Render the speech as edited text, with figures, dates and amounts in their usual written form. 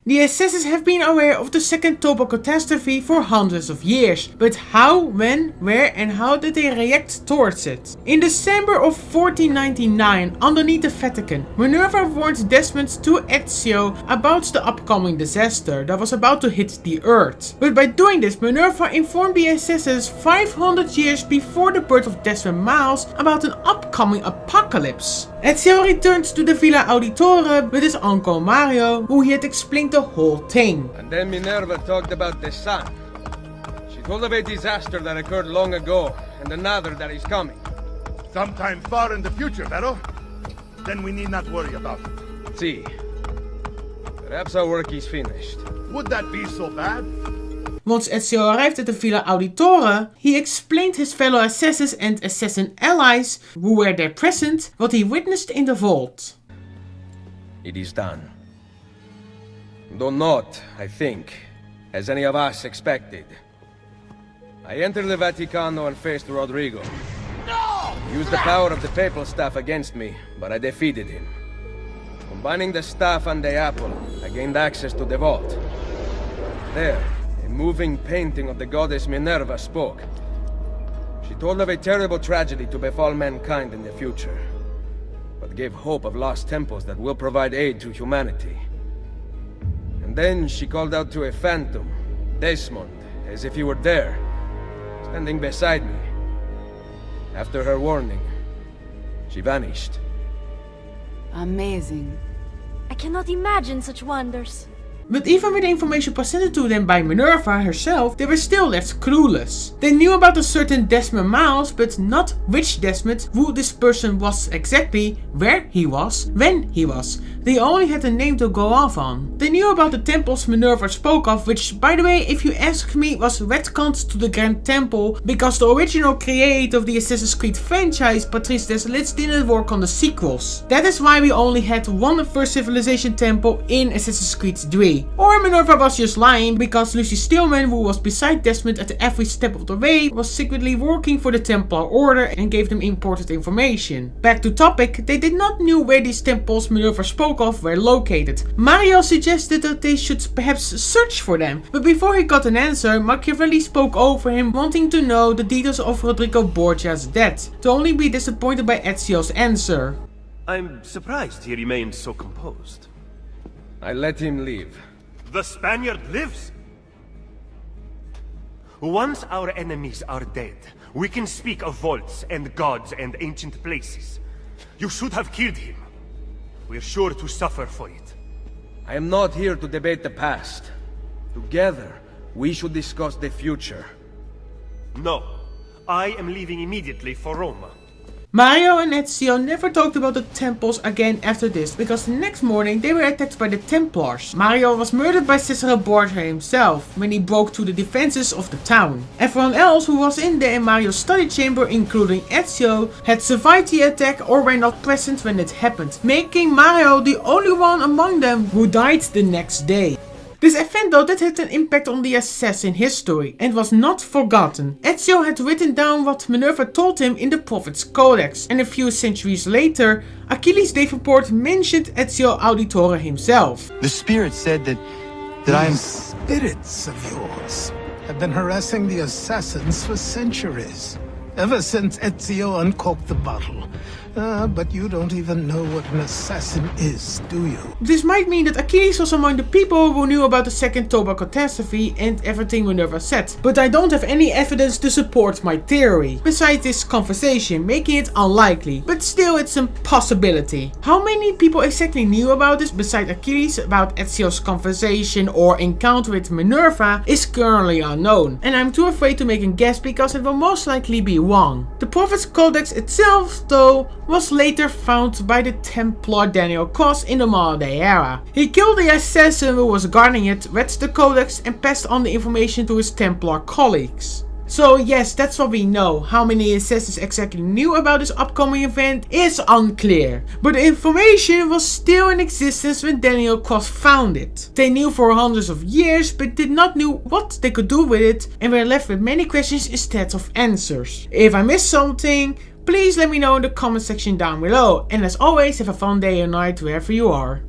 The assassins have been aware of the second Toba Catastrophe for hundreds of years, but how, when, where and how did they react towards it? In December of 1499, underneath the Vatican, Minerva warned Desmond to Ezio about the upcoming disaster that was about to hit the earth. But by doing this, Minerva informed the assassins 500 years before the birth of Desmond Miles about an upcoming apocalypse. Ezio returned to the Villa Auditore with his uncle Mario, who he had explained the whole thing. And then Minerva talked about the sun. She told of a disaster that occurred long ago, and another that is coming. Sometime far in the future, Vero? Then we need not worry about it. See, perhaps our work is finished. Would that be so bad? Once Ezio arrived at the Villa Auditore, he explained his fellow assassins and assassin allies, who were there present, what he witnessed in the vault. It is done. Though not, I think, as any of us expected. I entered the Vaticano and faced Rodrigo. No! He used the power of the papal staff against me, but I defeated him. Combining the staff and the apple, I gained access to the vault. There, a moving painting of the goddess Minerva spoke. She told of a terrible tragedy to befall mankind in the future, but gave hope of lost temples that will provide aid to humanity. And then she called out to a phantom, Desmond, as if he were there, standing beside me. After her warning, she vanished. Amazing. I cannot imagine such wonders. But even with the information presented to them by Minerva herself, they were still left clueless. They knew about a certain Desmond Miles, but not which Desmond, who this person was exactly, where he was, when he was. They only had a name to go off on. They knew about the temples Minerva spoke of, which, by the way, if you ask me, was retconned to the Grand Temple, because the original creator of the Assassin's Creed franchise, Patrice Désilets, didn't work on the sequels. That is why we only had one First Civilization temple in Assassin's Creed 3. Or Minerva was just lying, because Lucy Stillman, who was beside Desmond at every step of the way, was secretly working for the Templar Order and gave them important information. Back to topic, they did not know where these temples Minerva spoke of were located. Mario suggested that they should perhaps search for them, but before he got an answer, Machiavelli spoke over him, wanting to know the details of Rodrigo Borgia's death, to only be disappointed by Ezio's answer. I'm surprised he remains so composed. I let him leave. The Spaniard lives! Once our enemies are dead, we can speak of vaults and gods and ancient places. You should have killed him. We're sure to suffer for it. I am not here to debate the past. Together, we should discuss the future. No. I am leaving immediately for Roma. Mario and Ezio never talked about the temples again after this, because the next morning they were attacked by the Templars. Mario was murdered by Cesare Borgia himself when he broke through the defenses of the town. Everyone else who was in there in Mario's study chamber, including Ezio, had survived the attack or were not present when it happened, making Mario the only one among them who died the next day. This event though did have an impact on the assassin history and was not forgotten. Ezio had written down what Minerva told him in the Prophet's Codex, and a few centuries later, Achilles' Davenport mentioned Ezio Auditore himself. The spirit said that I am... Spirits of yours have been harassing the assassins for centuries, ever since Ezio uncorked the bottle. But you don't even know what an assassin is, do you? This might mean that Achilles was among the people who knew about the second Toba Catastrophe and everything Minerva said, but I don't have any evidence to support my theory, besides this conversation, making it unlikely, but still it's a possibility. How many people exactly knew about this besides Achilles about Ezio's conversation or encounter with Minerva is currently unknown, and I'm too afraid to make a guess because it will most likely be wrong. The Prophet's Codex itself, though, was later found by the Templar Daniel Cross in the modern day era. He killed the assassin who was guarding it, read the codex and passed on the information to his Templar colleagues. So yes, that's what we know. How many assassins exactly knew about this upcoming event is unclear, but the information was still in existence when Daniel Cross found it. They knew for hundreds of years, but did not know what they could do with it and were left with many questions instead of answers. If I missed something, please let me know in the comment section down below, and as always, have a fun day or night wherever you are.